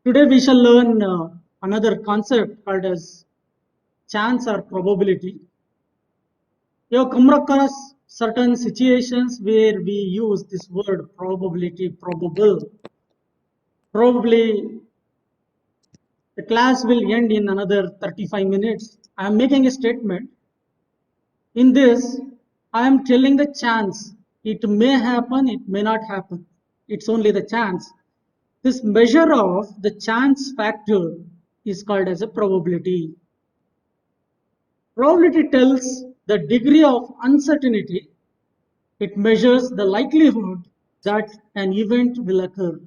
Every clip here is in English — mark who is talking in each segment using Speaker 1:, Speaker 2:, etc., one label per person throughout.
Speaker 1: Today we shall learn another concept called as chance or probability. You have come across certain situations where we use this word probability, probable. Probably the class will end in another 35 minutes. I am making a statement. In this, I am telling the chance. It may happen, it may not happen. It's only the chance. This measure of the chance factor is called as a probability. Probability tells the degree of uncertainty. It measures the likelihood that an event will occur.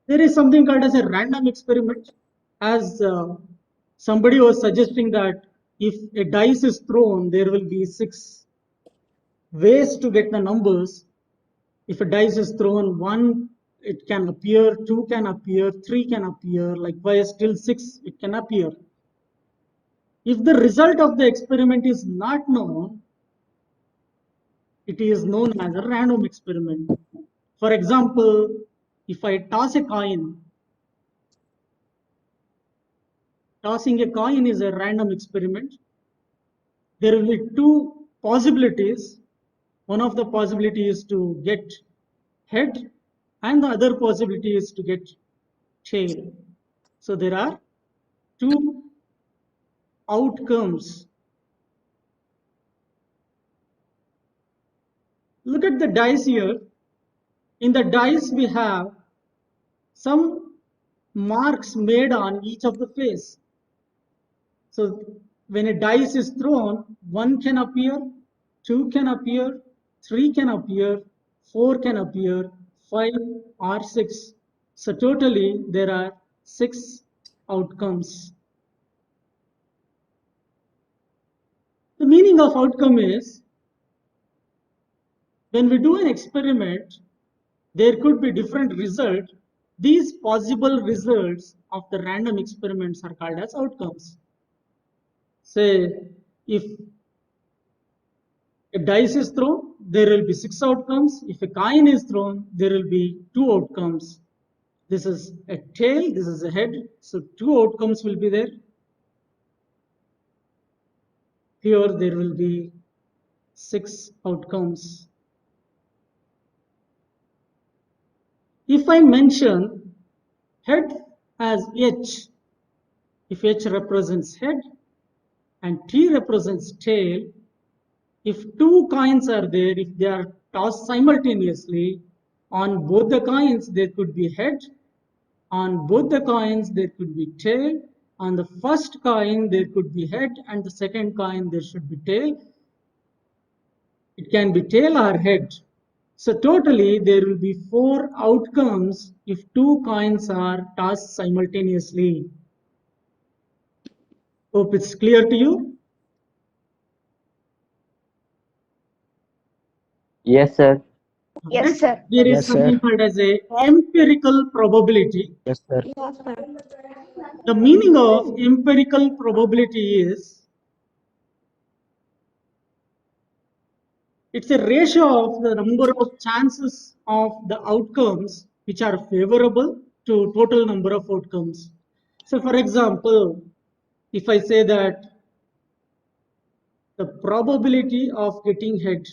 Speaker 1: There is something called as a random experiment. As somebody was suggesting that if a dice is thrown, there will be 6 ways to get the numbers. If a dice is thrown, 1 it can appear, 2 can appear, 3 can appear, likewise till 6 it can appear. If the result of the experiment is not known, it is known as a random experiment. For example, if I toss a coin, tossing a coin is a random experiment. There will be 2 possibilities. One of the possibilities is to get head, and the other possibility is to get tail. So there are 2 outcomes. Look at the dice here. In the dice, we have some marks made on each of the face. So when a dice is thrown, 1 can appear, 2 can appear, 3 can appear, 4 can appear, 5 or 6. So totally there are 6 outcomes. The meaning of outcome is when we do an experiment, there could be different results. These possible results of the random experiments are called as outcomes. Say, if a dice is thrown, there will be 6 outcomes. If a coin is thrown, there will be 2 outcomes. This is a tail, this is a head. So 2 outcomes will be there. Here there will be 6 outcomes. If I mention head as H, if H represents head and T represents tail, if 2 coins are there, if they are tossed simultaneously, on both the coins there could be head, on both the coins there could be tail, on the first coin there could be head, and the second coin there should be tail. It can be tail or head. So totally there will be 4 outcomes if 2 coins are tossed simultaneously. Hope it's clear to you.
Speaker 2: Yes, sir.
Speaker 3: Yes, sir.
Speaker 1: There is
Speaker 4: Yes, sir.
Speaker 1: something called as a empirical probability.
Speaker 4: Yes, sir.
Speaker 3: Yes, sir.
Speaker 1: The meaning of empirical probability is it's a ratio of the number of chances of the outcomes which are favorable to total number of outcomes. So for example, if I say that the probability of getting head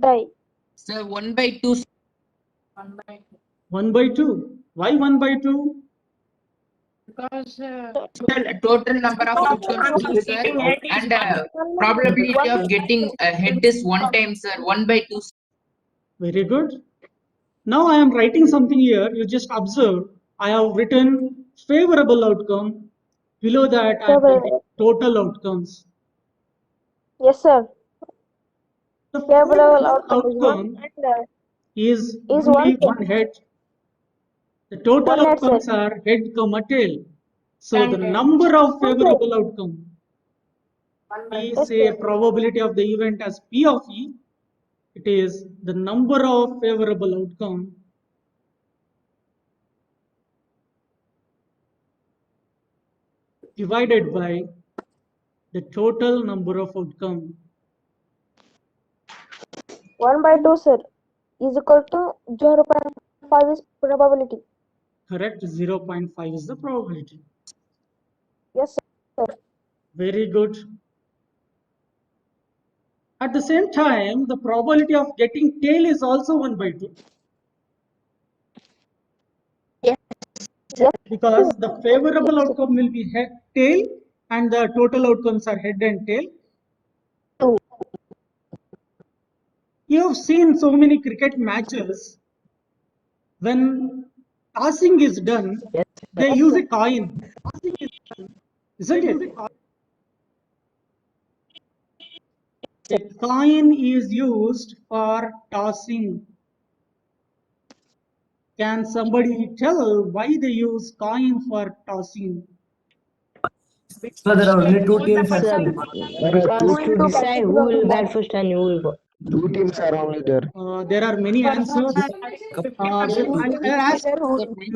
Speaker 3: Die.
Speaker 5: So 1/2.
Speaker 1: 1 by 2. Why 1 by 2?
Speaker 5: Because total number of outcomes 2, sir, and probability of getting a head is 1 time, sir. 1/2.
Speaker 1: Very good. Now I am writing something here. You just observe. I have written favorable outcome. Below that, I am writing total outcomes.
Speaker 3: Yes, sir.
Speaker 1: The
Speaker 3: Favorable
Speaker 1: favorable
Speaker 3: outcome is 1
Speaker 1: outcome
Speaker 3: and
Speaker 1: is
Speaker 3: is
Speaker 1: only
Speaker 3: 1
Speaker 1: one head. The total
Speaker 3: 1 head, sir.
Speaker 1: outcomes are head, tail. So the number of favorable outcome, we
Speaker 3: Yes,
Speaker 1: say
Speaker 3: sir.
Speaker 1: probability of the event as P of E. It is the number of favorable outcome divided by the total number of outcome.
Speaker 3: 1/2, sir. is equal to 0.5 is probability.
Speaker 1: Correct. 0.5 is the probability.
Speaker 3: Yes, sir.
Speaker 1: Very good. At the same time, the probability of getting tail is also 1 by 2.
Speaker 3: Yes,
Speaker 1: Because the favorable outcome will be head tail and the total outcomes are head and tail.
Speaker 3: Two.
Speaker 1: You have seen so many cricket matches. When tossing is done, they use a coin, isn't it? A coin is used for tossing. Can somebody tell why they use coin for tossing?
Speaker 2: So there are only two teams at
Speaker 4: Sir, because to decide who will bat first and who will go.
Speaker 6: Two teams are only there.
Speaker 1: There are many answers. I'll ask
Speaker 3: Sir,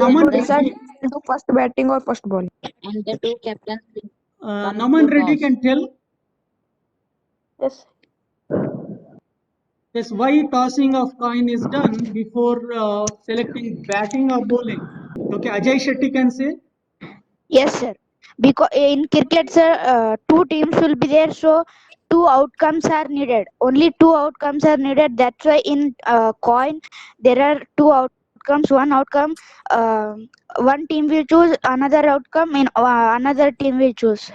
Speaker 1: Naman
Speaker 3: decide
Speaker 1: Reddy.
Speaker 3: do first batting or first bowling.
Speaker 4: And the two captains will
Speaker 1: Naman Reddy can tell
Speaker 3: Yes.
Speaker 1: yes, why tossing of coin is done before selecting batting or bowling. Okay, Ajay Shetty can say.
Speaker 7: Yes, sir. Because in cricket, sir, two teams will be there, so two outcomes are needed. Only two outcomes are needed. That's why in coin there are two outcomes. One outcome, one team will choose. Another outcome, in another team will choose.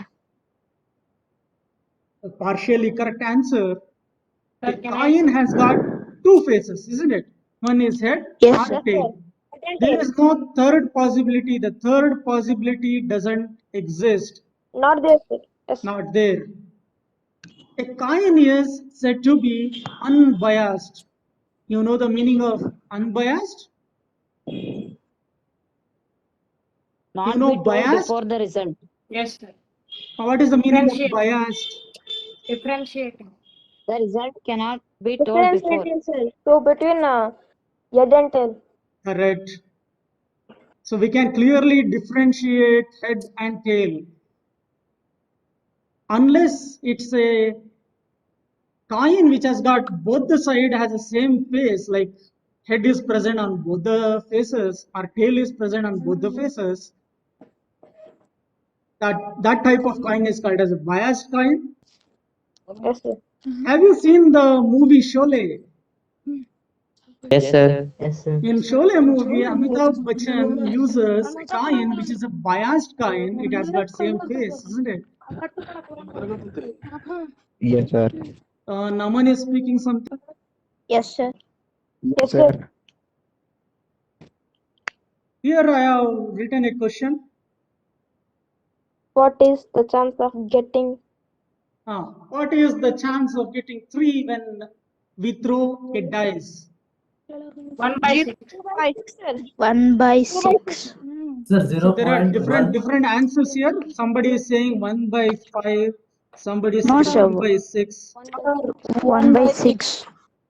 Speaker 1: A partially correct answer. A coin has got two faces, isn't it? One is head,
Speaker 7: Yes,
Speaker 1: or
Speaker 7: sir.
Speaker 1: tail. There is no third possibility. The third possibility doesn't exist.
Speaker 3: Not there, sir. Yes.
Speaker 1: Not there. A coin is said to be unbiased. You know the meaning of unbiased?
Speaker 4: not
Speaker 1: know
Speaker 4: be told
Speaker 1: biased?
Speaker 4: before the result.
Speaker 5: Yes, sir.
Speaker 1: What is the meaning of
Speaker 5: Differentiate.
Speaker 1: biased?
Speaker 5: Differentiating.
Speaker 4: The result cannot be told before.
Speaker 3: Differentiating, sir. So between head and tail.
Speaker 1: Correct. So we can clearly differentiate head and tail. Unless it's a coin which has got both the side has the same face, like head is present on both the faces or tail is present on both the faces, that type of coin is called as a biased coin.
Speaker 3: Yes, sir.
Speaker 1: Have you seen the movie Sholay?
Speaker 2: Yes, sir.
Speaker 4: Yes, sir.
Speaker 1: In Sholay movie, Amitabh Bachchan uses a coin which is a biased coin. It has got same face, isn't it?
Speaker 6: Yes, sir.
Speaker 1: Naman is speaking something.
Speaker 7: Yes, sir.
Speaker 3: Yes, sir.
Speaker 1: Here I have written a question.
Speaker 3: What is the chance of getting?
Speaker 1: What is the chance of getting 3 when we throw a dice?
Speaker 5: 1 by 6.
Speaker 7: 1 by 6.
Speaker 2: Sir,
Speaker 1: So there are
Speaker 2: 0.1.
Speaker 1: different answers here. Somebody is saying 1 by 5. Somebody is
Speaker 7: No,
Speaker 1: saying
Speaker 7: sir.
Speaker 1: 1 by 6.
Speaker 7: 1 by 6.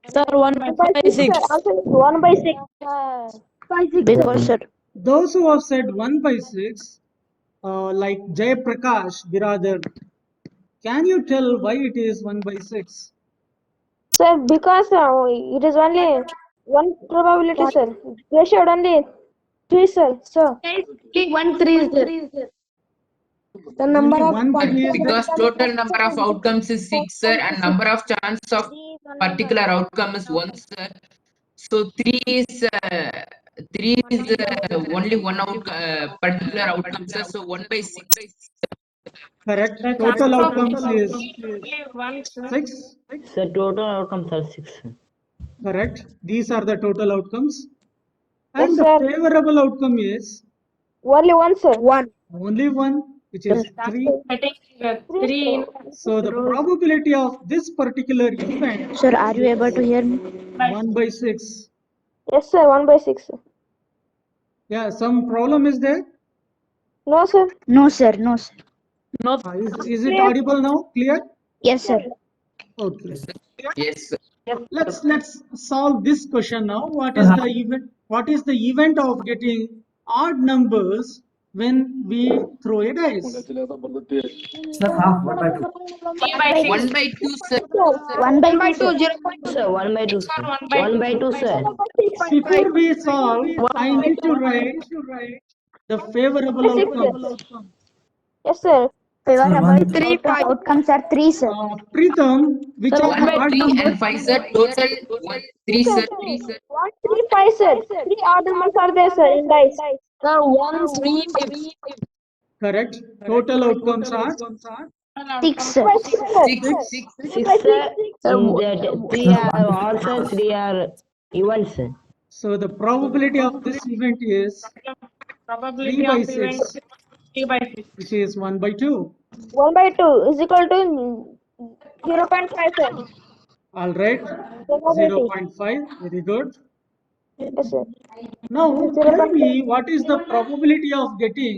Speaker 4: Sir, 1 by 6.
Speaker 3: Answer is 1 by 6.
Speaker 7: Because, sir,
Speaker 1: Those who have said 1 by 6, like Jay Prakash Biradar, can you tell why it is 1 by 6?
Speaker 3: Sir, because it is only one probability, sir. They showed only 3, sir. So 1 3 is there. The number
Speaker 1: Only
Speaker 3: of
Speaker 1: one three is there.
Speaker 5: Because total number of outcomes is 6, sir, and number of chance of particular outcome is 1, sir. So 3 is only one particular outcome, sir. So 1 by 6.
Speaker 1: Correct. Total outcomes is 6.
Speaker 4: Sir, total outcomes are 6.
Speaker 1: Correct. These are the total outcomes.
Speaker 3: Yes,
Speaker 1: And the
Speaker 3: sir.
Speaker 1: favorable outcome is
Speaker 3: Only one, sir. One.
Speaker 1: only one, which is 3.
Speaker 5: 3
Speaker 1: So the probability of this particular event
Speaker 7: sir, are you able to hear me?
Speaker 1: 1 by 6.
Speaker 3: Yes, sir. 1 by 6.
Speaker 1: Yeah, some problem is there?
Speaker 3: No, sir.
Speaker 7: No, sir. No, sir.
Speaker 1: Is it audible now? Clear?
Speaker 7: Yes, sir.
Speaker 1: Okay.
Speaker 5: Yes, sir.
Speaker 1: Let's solve this question now. What is the event? What is the event of getting odd numbers when we throw a dice?
Speaker 2: Sir, half 1/2.
Speaker 5: 1/2, sir.
Speaker 7: 1/2, sir.
Speaker 4: 0.2, sir. 1/2, sir. 1/2, sir.
Speaker 1: Before we solve, I need to write the favorable outcomes.
Speaker 3: Yes, sir.
Speaker 7: Favorable
Speaker 2: Sir,
Speaker 7: outcomes are 3, sir.
Speaker 1: Pritham, which
Speaker 4: Sir,
Speaker 1: are
Speaker 5: One
Speaker 1: the
Speaker 5: by
Speaker 1: odd
Speaker 5: 3
Speaker 1: numbers?
Speaker 5: and 5, sir. Total 3, sir.
Speaker 3: 1, 3, 5, sir. 3 odd numbers are there, sir, in dice.
Speaker 4: Sir, 1, 3, 5.
Speaker 1: Correct. Total outcomes are
Speaker 7: 6, sir.
Speaker 3: 6, sir.
Speaker 5: 6.
Speaker 4: 6, sir. In that 3 are odd, sir. 3 are even, sir.
Speaker 1: so the probability of this event is 3 by 6, which is 1/2.
Speaker 3: 1/2 is equal to 0.5, sir.
Speaker 1: All right.
Speaker 3: Probability.
Speaker 1: 0.5. Very good.
Speaker 3: Yes, sir.
Speaker 1: Now tell
Speaker 3: 0.5.
Speaker 1: me what is the probability of getting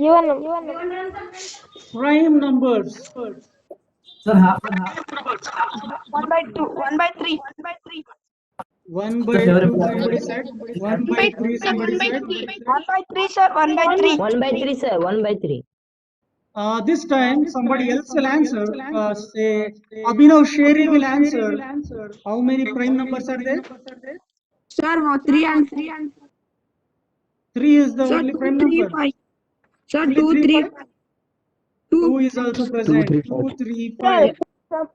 Speaker 3: Even
Speaker 1: prime numbers?
Speaker 2: sir, half.
Speaker 1: 1
Speaker 2: Sir,
Speaker 1: by 2
Speaker 2: favorable.
Speaker 1: somebody said. 1 by 3 somebody said.
Speaker 7: 1/3, sir. 1/3.
Speaker 4: 1/3, sir. 1/3.
Speaker 1: This time somebody else will answer. Say Abhinav Sherry will answer. How many prime numbers are there?
Speaker 7: Sir, 3 and
Speaker 1: 3 is the only prime number.
Speaker 7: Sir,
Speaker 1: Only
Speaker 7: 2,
Speaker 1: 3,
Speaker 7: 3.
Speaker 1: 5. 2 is also present.
Speaker 6: 3,
Speaker 1: 2,
Speaker 6: 5.
Speaker 1: 3,
Speaker 3: sir.
Speaker 1: 5.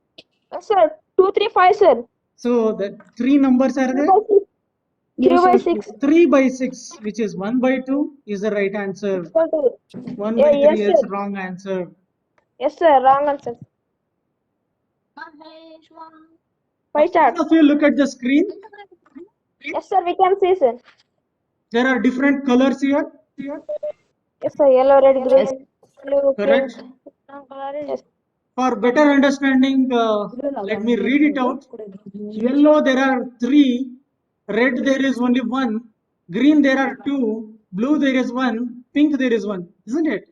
Speaker 3: Yes, sir. 2, 3, 5, sir.
Speaker 1: So the 3 numbers are
Speaker 3: 3
Speaker 1: there.
Speaker 3: by 6. 3 by 6.
Speaker 1: 3 by 6, which is 1/2, is the right answer.
Speaker 3: Equal to-
Speaker 1: 1/3
Speaker 3: yes,
Speaker 1: is
Speaker 3: sir.
Speaker 1: wrong answer.
Speaker 3: Yes, sir. Wrong answer. 5 chart.
Speaker 1: All of you look at the screen.
Speaker 3: Yes, sir. We can see, sir.
Speaker 1: There are different colors here.
Speaker 3: Yes, sir. Yellow, red, green, blue,
Speaker 1: Correct.
Speaker 3: pink. Yes.
Speaker 1: For better understanding, let me read it out. Yellow, there are 3. Red, there is only 1. Green, there are 2. Blue, there is 1. Pink, there is 1. Isn't it?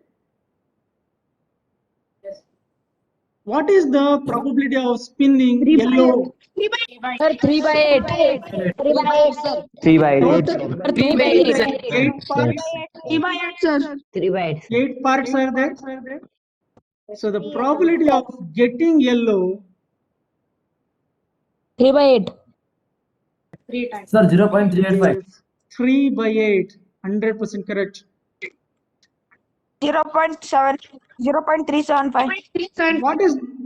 Speaker 1: What is the probability of spinning yellow?
Speaker 4: Sir, 3 by 8.
Speaker 3: 3 by 8, sir.
Speaker 6: 3 by 8.
Speaker 1: Total,
Speaker 6: Sir.
Speaker 5: 3 by 8, sir.
Speaker 1: 8 parts.
Speaker 4: 3 by 8, sir.
Speaker 1: 8 parts are there. So the probability of getting yellow
Speaker 4: 3 by 8.
Speaker 2: Sir, 0.385.
Speaker 1: is 3 by 8. 100% correct.
Speaker 7: 0.375.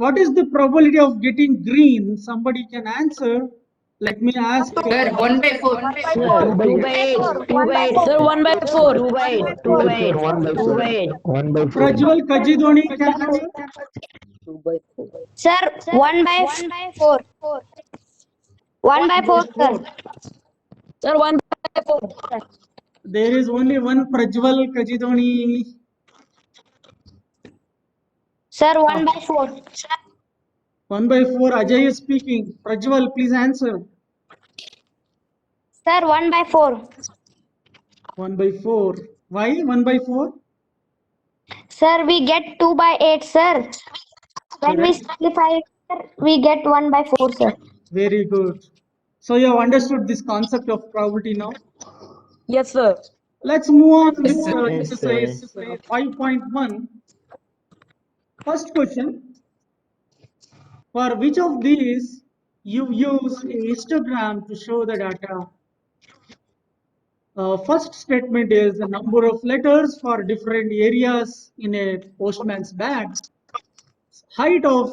Speaker 1: What is the probability of getting green? Somebody can answer. Let me ask.
Speaker 5: Sir, 1/4.
Speaker 4: Sir, 2 by 8. 2 by 8. Sir, 1/4. 2 by 8. 2 by 8. 2 by 8.
Speaker 6: 1/4.
Speaker 1: Prajwal Kajidoni can answer.
Speaker 7: Sir, 1/4. 1/4, sir.
Speaker 4: Sir, 1/4.
Speaker 1: There is only one Prajwal Kajidoni.
Speaker 7: Sir, 1/4.
Speaker 1: 1/4. Ajay is speaking. Prajwal, please answer.
Speaker 7: Sir, 1/4.
Speaker 1: 1/4. Why 1/4?
Speaker 7: Sir, we get 2 by 8, sir. When we simplify it, sir, we get 1/4, sir.
Speaker 1: Very good. So you have understood this concept of probability now.
Speaker 4: Yes, sir.
Speaker 1: Let's move on with
Speaker 5: Yes, sir.
Speaker 1: exercise 5.1. First question. For which of these you use a histogram to show the data? First statement is the number of letters for different areas in a postman's bag. Height of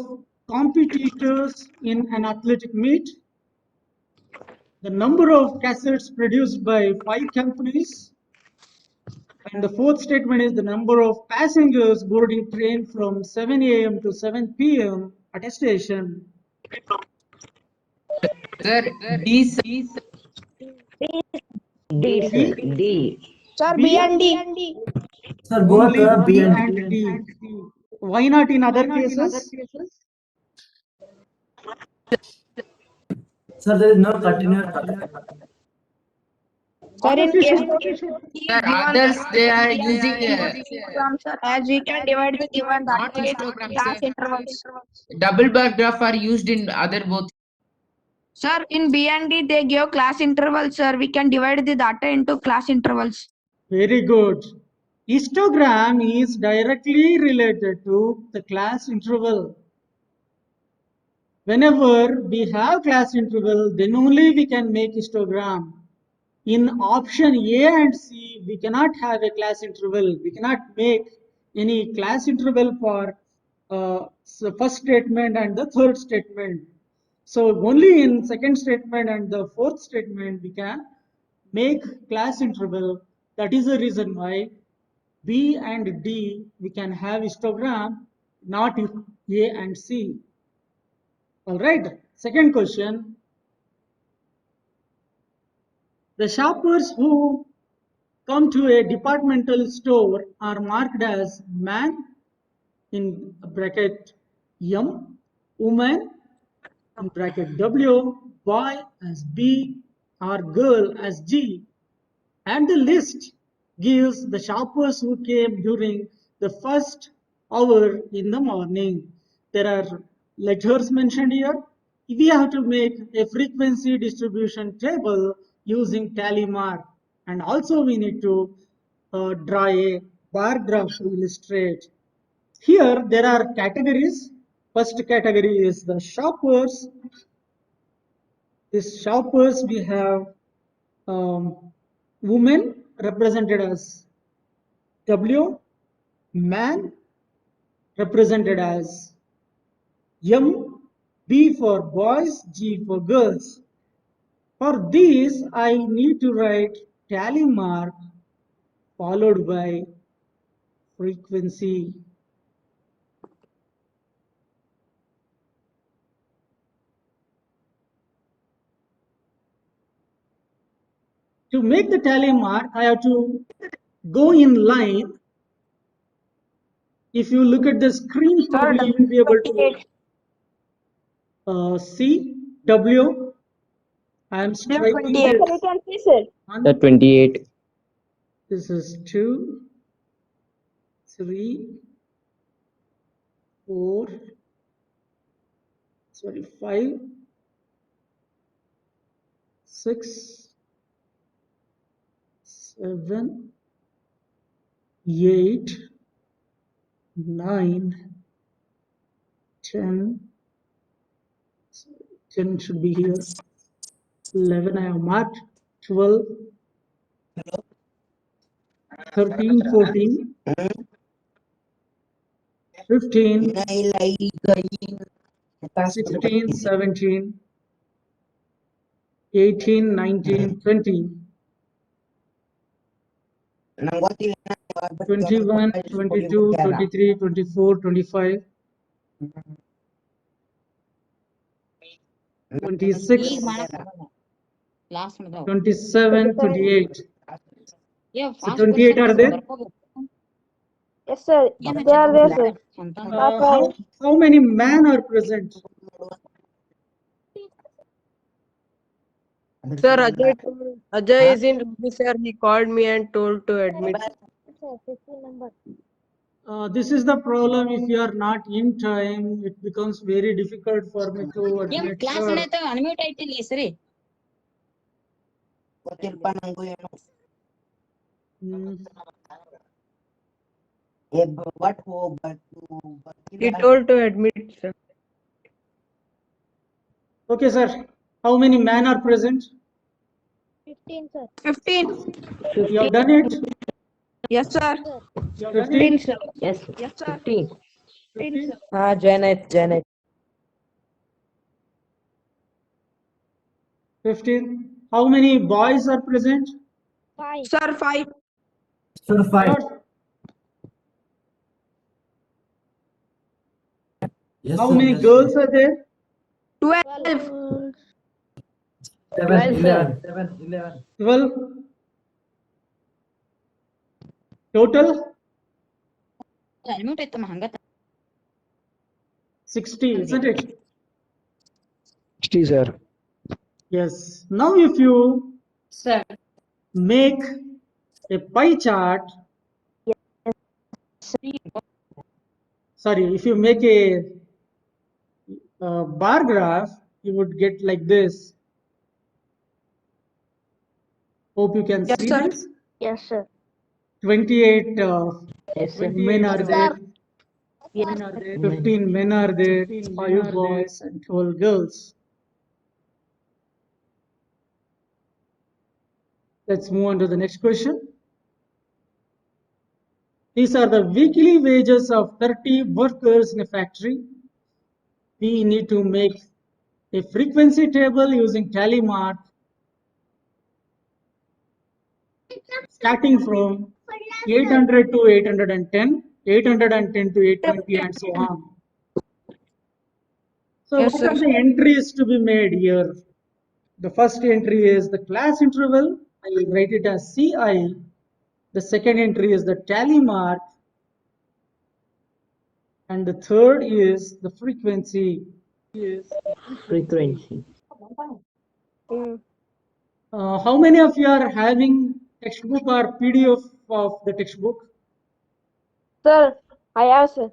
Speaker 1: competitors in an athletic meet. The number of cassettes produced by 5 companies. And the fourth statement is the number of passengers boarding train from 7 a.m. to 7 p.m. at a station.
Speaker 5: Sir, D, sir.
Speaker 4: D, sir. D.
Speaker 7: Sir,
Speaker 1: B
Speaker 7: B and D.
Speaker 2: Sir, both
Speaker 1: only
Speaker 2: B
Speaker 1: B
Speaker 2: and
Speaker 1: and D. Why not in other cases?
Speaker 2: Sir, there is no continuous.
Speaker 7: Sir, in case of
Speaker 5: Sir, others they are using
Speaker 7: sir, as we can divide the given
Speaker 5: not
Speaker 7: data into
Speaker 5: histogram,
Speaker 7: class
Speaker 5: sir.
Speaker 7: intervals.
Speaker 5: Double bar graph are used in other both.
Speaker 7: Sir, in B and D, they give class intervals, sir. We can divide the data into class intervals.
Speaker 1: Very good. Histogram is directly related to the class interval. Whenever we have class interval, then only we can make histogram. In option A and C, we cannot have a class interval. We cannot make any class interval for the first statement and the third statement. So only in second statement and the fourth statement we can make class interval. That is the reason why B and D we can have histogram, not A and C. All right. Second question. The shoppers who come to a departmental store are marked as man in bracket M, woman in bracket W, boy as B, or girl as G. And the list gives the shoppers who came during the first hour in the morning. There are letters mentioned here. We have to make a frequency distribution table using tally mark, and also we need to draw a bar graph to illustrate. Here there are categories. First category is the shoppers. These shoppers we have women represented as W, man represented as M, B for boys, G for girls. For these, I need to write tally mark followed by frequency. To make the tally mark, I have to go in line. If you look at the screen, probably you will be able to see W. I am striking
Speaker 3: Sir,
Speaker 1: this
Speaker 3: you can see, sir.
Speaker 1: one.
Speaker 6: The 28.
Speaker 1: This is 2, 3, 4, sorry, 5, 6, 7, 8, 9, 10. 10 should be here. 11 I have marked. 12, 13, 14, 15, 16, 17, 18, 19, 20, 21, 22, 23, 24, 25, 26, 27, 28. So 28 are there?
Speaker 3: Yes, sir. They are there, sir.
Speaker 1: How many men are present?
Speaker 4: Sir, Ajay is in Ruby, sir. He called me and told to admit.
Speaker 1: This is the problem. If you are not in time, it becomes very difficult for me to admit. Sir.
Speaker 8: Unmute ಆಯ್ತಿಲ್ಲ ಹೆಸರಿ
Speaker 1: Hmm.
Speaker 4: He told to admit, sir.
Speaker 1: Okay, sir. How many men are present?
Speaker 3: 15, sir.
Speaker 4: 15.
Speaker 1: You have done it?
Speaker 4: Yes, sir.
Speaker 1: 15?
Speaker 4: sir.
Speaker 8: Yes,
Speaker 4: Yes, sir.
Speaker 8: 15.
Speaker 1: 15?
Speaker 4: Janet.
Speaker 1: 15. How many boys are present?
Speaker 3: 5.
Speaker 4: Sir, 5.
Speaker 2: Sir, 5.
Speaker 1: Sir,
Speaker 2: Yes,
Speaker 1: how
Speaker 2: sir,
Speaker 1: many
Speaker 2: yes,
Speaker 1: girls
Speaker 2: sir.
Speaker 1: are there?
Speaker 4: 12.
Speaker 2: 7,
Speaker 8: 12, sir.
Speaker 2: 11.
Speaker 1: 12. Total?
Speaker 8: Unmute ಆಯ್ತಮ್ಮ ಹಂಗ
Speaker 1: 60, isn't it?
Speaker 6: 60, sir.
Speaker 1: Yes. Now if you make a pie chart, sorry, if you make a bar graph, you would get like this. Hope you can
Speaker 4: Yes,
Speaker 1: see
Speaker 4: sir.
Speaker 1: this.
Speaker 3: Yes, sir.
Speaker 1: 28
Speaker 4: Yes, sir.
Speaker 1: women are there, 15 men are there, 5 boys and 12 girls. Let's move on to the next question. These are the weekly wages of 30 workers in a factory. We need to make a frequency table using tally mark starting from 800 to 810, 810 to 820 and so on. So
Speaker 3: Yes,
Speaker 1: what are the entries to be made here? The first entry is the class interval. I will write it as CI. The second entry is the tally mark. And the third is the frequency.
Speaker 4: Frequency.
Speaker 1: How many of you are having textbook or PDF of the textbook?
Speaker 3: Sir, I have, sir.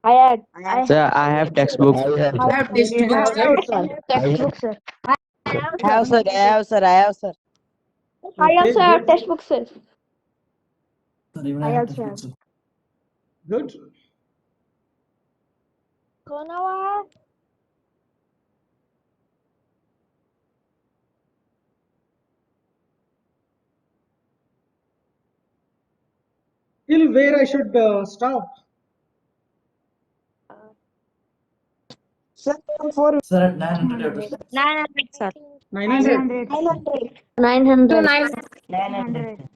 Speaker 3: I had.
Speaker 6: Sir, I have textbook.
Speaker 5: I have textbook, sir.
Speaker 7: Textbook, sir.
Speaker 4: I have, sir. I have, sir. I have, sir.
Speaker 3: I
Speaker 1: Okay,
Speaker 3: also have
Speaker 1: good.
Speaker 3: textbook, sir.
Speaker 2: Sir, even
Speaker 3: I
Speaker 2: I have
Speaker 3: also
Speaker 2: textbook, sir.
Speaker 1: Good. Till where I should stop?
Speaker 2: Sir, at 900 you have to start.
Speaker 7: 900, sir.
Speaker 1: 900.
Speaker 3: 900.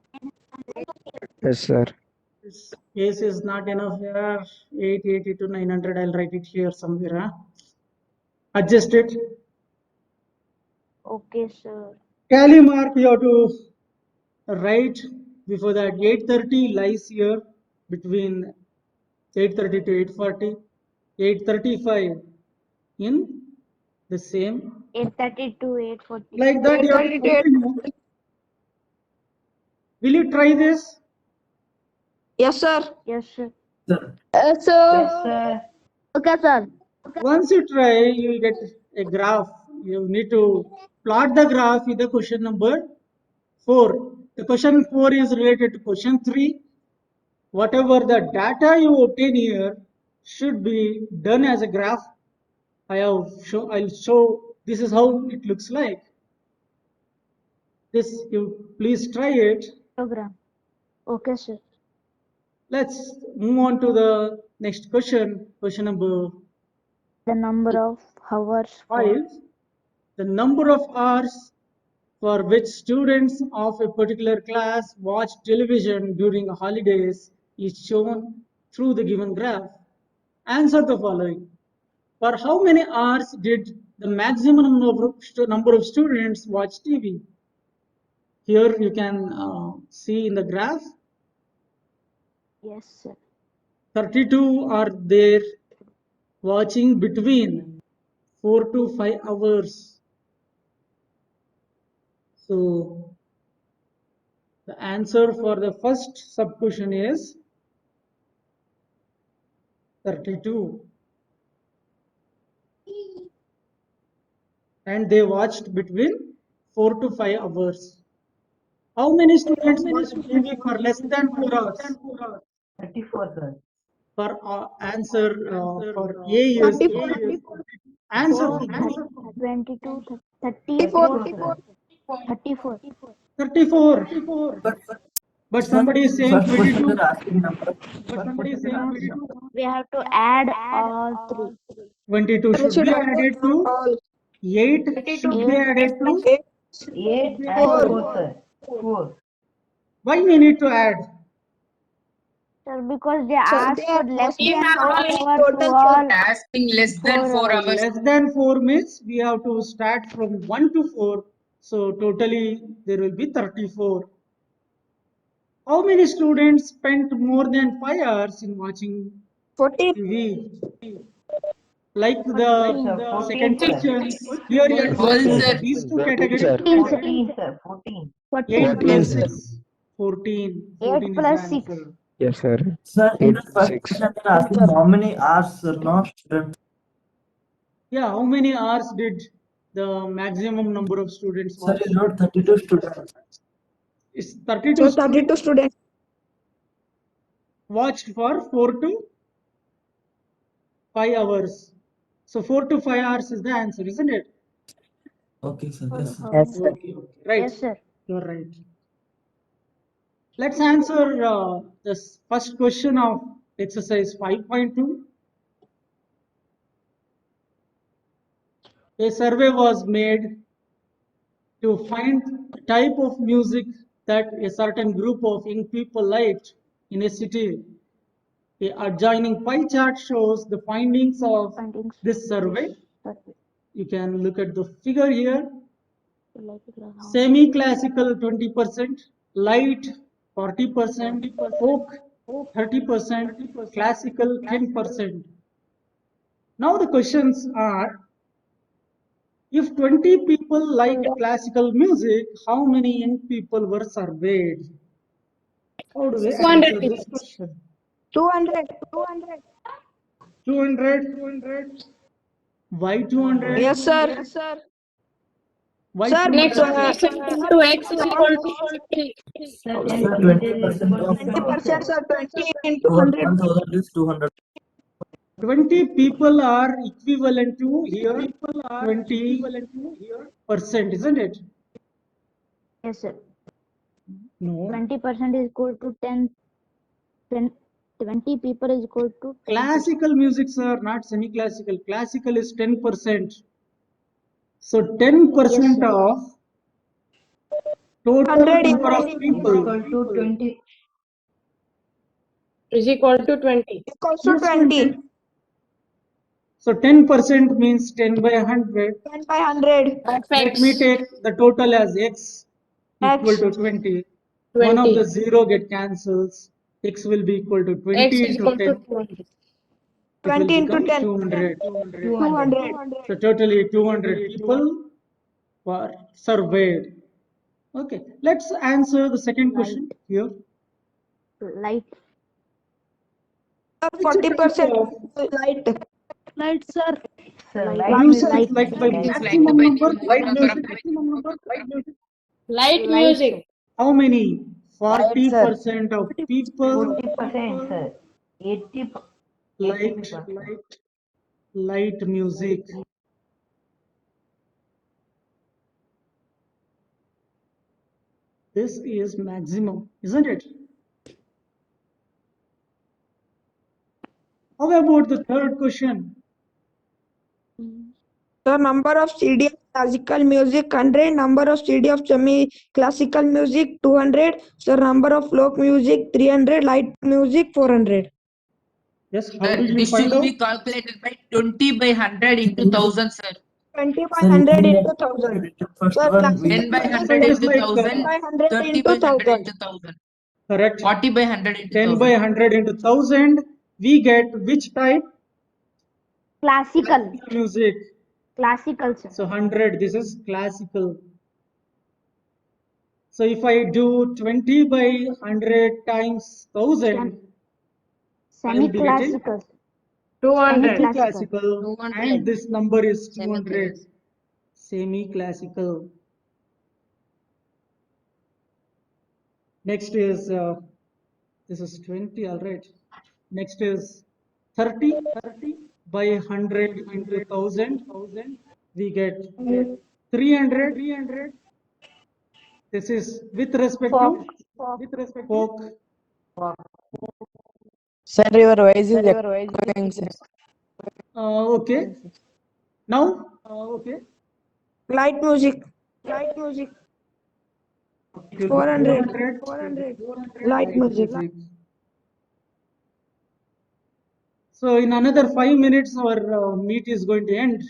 Speaker 6: Yes, sir.
Speaker 1: This case is not enough here. 880 to 900. I'll write it here somewhere. Huh? Adjust it.
Speaker 3: Okay, sir.
Speaker 1: Tally mark you have to write before that. 830 lies here between 830 to 840. 835 in the same.
Speaker 3: 830 to 840.
Speaker 1: Like that you have to continue. Will you try this?
Speaker 3: Yes, sir. Yes, sir.
Speaker 2: Sir,
Speaker 3: Yes, sir. Okay, sir.
Speaker 1: Once you try, you will get a graph. You need to plot the graph with the question number 4. The question 4 is related to question 3. Whatever the data you obtain here should be done as a graph. I'll show this is how it looks like. This you please try it.
Speaker 3: Program. Okay, sir.
Speaker 1: Let's move on to the next question. Question number
Speaker 7: The number of hours
Speaker 1: 5. The number of hours for which students of a particular class watch television during holidays is shown through the given graph. Answer the following. For how many hours did the maximum number of students watch TV? Here you can see in the graph,
Speaker 7: Yes, sir.
Speaker 1: 32 are there watching between 4 to 5 hours. So the answer for the first sub question is 32. And they watched between 4 to 5 hours. How many students watch TV for less than 4 hours?
Speaker 2: 34, sir.
Speaker 1: For answer for A is answer for B.
Speaker 7: 22, 34. 34.
Speaker 1: 34.
Speaker 2: But,
Speaker 1: But
Speaker 2: sir,
Speaker 1: somebody is saying
Speaker 2: first question
Speaker 1: 22.
Speaker 2: they're asking number.
Speaker 1: But somebody is saying 22.
Speaker 7: We have to add all three.
Speaker 1: 22 should be added to 8 should be added to
Speaker 2: 4.
Speaker 1: why we need to add?
Speaker 3: Sir, because they asked for less than 4 hours to all.
Speaker 5: Asking less than 4 hours.
Speaker 1: Less than 4 means we have to start from 1 to 4. So totally there will be 34. How many students spent more than 5 hours in watching
Speaker 3: 14.
Speaker 1: TV? Like the second question, here you are
Speaker 5: 12,
Speaker 1: dividing
Speaker 5: sir.
Speaker 1: these two
Speaker 6: 14,
Speaker 1: categories.
Speaker 6: sir.
Speaker 1: 8
Speaker 6: 14,
Speaker 1: plus
Speaker 6: sir.
Speaker 1: 6, 14.
Speaker 3: 8
Speaker 1: 14 is
Speaker 3: plus
Speaker 1: the
Speaker 3: 6.
Speaker 1: answer.
Speaker 6: Yes, sir.
Speaker 2: Sir, in the
Speaker 6: 8,
Speaker 2: first
Speaker 6: 6.
Speaker 2: question they're asking how many hours, sir, no student.
Speaker 1: Yeah, how many hours did the maximum number of students
Speaker 2: Sir,
Speaker 1: watch?
Speaker 2: you wrote 32 students.
Speaker 1: It's 32 students.
Speaker 3: students.
Speaker 1: watched for 4 to 5 hours. So 4 to 5 hours is the answer, isn't it?
Speaker 2: Okay, sir. Yes, sir.
Speaker 6: Yes, sir.
Speaker 1: Okay, right.
Speaker 7: Yes, sir.
Speaker 1: You're right. Let's answer this first question of exercise 5.2. A survey was made to find the type of music that a certain group of young people liked in a city. The adjoining pie chart shows the findings of
Speaker 7: Findings.
Speaker 1: this survey.
Speaker 7: Survey.
Speaker 1: You can look at the figure here.
Speaker 7: Like it or how?
Speaker 1: Semi-classical 20%, light 40%, folk 30%, classical 10%. Now the questions are, if 20 people liked classical music, how many young people were surveyed? How do we answer this question?
Speaker 3: 200.
Speaker 1: 200? Why 200?
Speaker 3: Yes, sir.
Speaker 1: Why
Speaker 3: Sir,
Speaker 1: 200?
Speaker 4: Into X is equal to 50.
Speaker 2: Sir, 20% of
Speaker 3: 20%, sir. 20 into
Speaker 2: over
Speaker 3: 100.
Speaker 2: 1000 is 200.
Speaker 1: 20 people are equivalent to here 20%, isn't it?
Speaker 7: Yes, sir.
Speaker 1: No.
Speaker 7: 20% is equal to 10. 20 people is equal to 10.
Speaker 1: Classical music, sir, not semi-classical. Classical is 10%. So 10%
Speaker 7: Yes, sir.
Speaker 1: of total
Speaker 3: 100
Speaker 1: number of people.
Speaker 4: Is equal to 20.
Speaker 3: Equals to 20.
Speaker 1: So 10% means 10 by 100.
Speaker 3: 10 by 100.
Speaker 1: Let me take the total as x equal
Speaker 3: X.
Speaker 1: to 20. One of the 0 get cancels. X will be equal to
Speaker 4: X
Speaker 1: 20
Speaker 4: is
Speaker 1: into
Speaker 4: equal
Speaker 1: 10.
Speaker 4: to 20.
Speaker 1: It will
Speaker 3: 20 into
Speaker 1: become
Speaker 3: 10.
Speaker 1: 200.
Speaker 3: 200.
Speaker 1: So totally 200 people were surveyed. Okay, let's answer the second question here.
Speaker 7: Light.
Speaker 3: 40% light.
Speaker 7: Light, sir.
Speaker 1: Music
Speaker 7: Light.
Speaker 1: like by
Speaker 5: It's like
Speaker 1: maximum
Speaker 5: by
Speaker 1: number, light
Speaker 5: number of
Speaker 1: music.
Speaker 4: Light
Speaker 7: Light,
Speaker 4: music.
Speaker 1: How many?
Speaker 3: Light, sir.
Speaker 1: 40% of people light music. This is maximum, isn't it? How about the third question?
Speaker 3: The number of CD of classical music 100, number of CD of semi classical music 200, the number of folk music 300, light music 400.
Speaker 1: Yes, how did you
Speaker 5: this
Speaker 1: find
Speaker 5: should
Speaker 1: out?
Speaker 5: be calculated by 20 by 100 into 1000, sir.
Speaker 3: 20 by
Speaker 2: Sir,
Speaker 3: 100
Speaker 2: in
Speaker 3: into 1000.
Speaker 2: first
Speaker 3: Sir,
Speaker 2: one, we
Speaker 5: 10 by
Speaker 3: classical
Speaker 5: 100
Speaker 1: It is
Speaker 5: into
Speaker 1: like
Speaker 5: 1000,
Speaker 3: by 100
Speaker 5: 30
Speaker 3: into
Speaker 5: by 100
Speaker 3: 1000.
Speaker 5: into 1000,
Speaker 1: correct.
Speaker 5: 40 by 100 into
Speaker 1: 10 by
Speaker 5: 1000.
Speaker 1: 100 into 1000. We get which type?
Speaker 7: Classical.
Speaker 1: Music.
Speaker 7: Classical, sir.
Speaker 1: So 100, this is classical. So if I do 20 by 100 times 1000, I will be getting
Speaker 7: Semi-classical.
Speaker 4: 200.
Speaker 1: semi-classical,
Speaker 5: 200.
Speaker 1: and this number is 200.
Speaker 5: Semi-classical.
Speaker 1: Semi-classical. Next is, this is 20, all right. Next is 30 by 100 into 1000. We get 300. This is with respect to folk.
Speaker 6: Sir, your voice is echoing, sir.
Speaker 1: Okay. Now,
Speaker 3: Light music. 400.
Speaker 1: 400.
Speaker 3: Light music.
Speaker 1: So in another 5 minutes, our meet is going to end.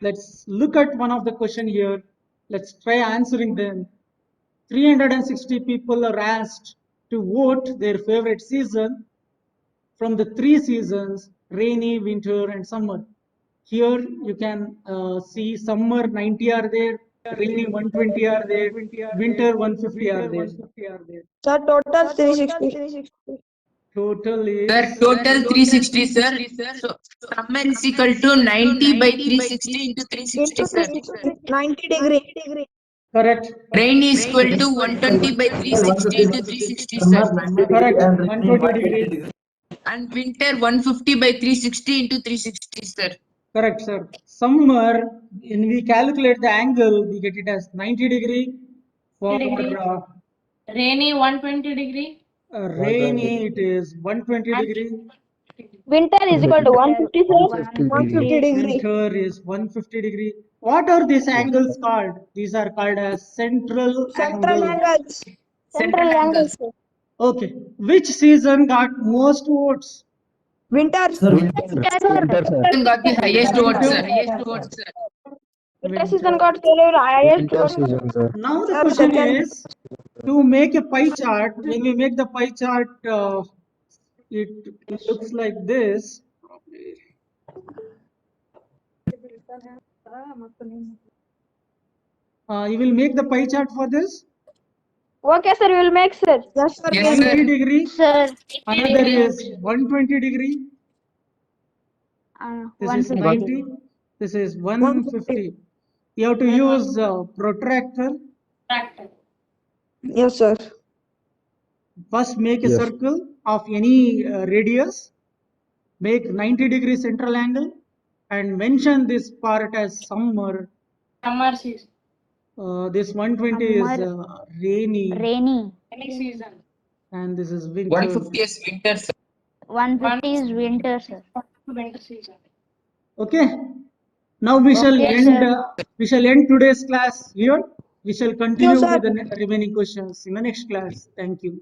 Speaker 1: Let's look at one of the question here. Let's try answering them. 360 people are asked to vote their favorite season from the 3 seasons, rainy, winter, and summer. Here you can see summer 90 are there, rainy 120 are there, winter 150 are there.
Speaker 3: Sir, total 360.
Speaker 1: Total is
Speaker 5: Sir, total 360, sir. So summer is equal to 90 by 360 into 360,
Speaker 3: Into
Speaker 5: sir.
Speaker 3: 360. 90 degree.
Speaker 1: Correct.
Speaker 5: Rain is equal to 120 by 360 into 360, sir.
Speaker 1: Correct.
Speaker 2: And
Speaker 1: 120 degree.
Speaker 5: And winter 150 by 360 into 360, sir.
Speaker 1: Correct, sir. Summer, when we calculate the angle, we get it as 90 degree. For
Speaker 8: Rainy 120 degree.
Speaker 1: rainy, it is 120 degree.
Speaker 3: Winter is equal to 150, sir.
Speaker 6: 150 degree.
Speaker 1: Winter is 150 degree. What are these angles called? These are called as central angles.
Speaker 3: Central angles. Sir.
Speaker 1: Okay. Which season got most votes?
Speaker 6: Winter.
Speaker 5: Got the highest vote, sir.
Speaker 3: Winter season got highest.
Speaker 1: Now the question is, to make a pie chart, when we make the pie chart, it looks like this. You will make the pie chart for this?
Speaker 3: Okay, sir, we will make, sir.
Speaker 6: Yes, sir.
Speaker 5: Yes,
Speaker 1: 90
Speaker 5: sir.
Speaker 1: degree.
Speaker 7: Sir,
Speaker 1: Another is 120 degree. This is
Speaker 7: 150.
Speaker 1: 90. This is 150. You have to use protractor.
Speaker 6: Yes, sir.
Speaker 1: First make a circle of any radius. Make 90 degree central angle and mention this part as summer.
Speaker 8: Summer season.
Speaker 1: This 120 is rainy
Speaker 7: Rainy.
Speaker 8: Any season.
Speaker 1: and this is winter.
Speaker 5: 150 is winter, sir.
Speaker 7: 150 is winter, sir.
Speaker 8: Winter season.
Speaker 1: Okay. Now we shall
Speaker 7: Okay,
Speaker 1: end.
Speaker 7: sir.
Speaker 1: We shall end today's class here. We shall continue
Speaker 6: sir.
Speaker 1: with the remaining questions in the next class. Thank you.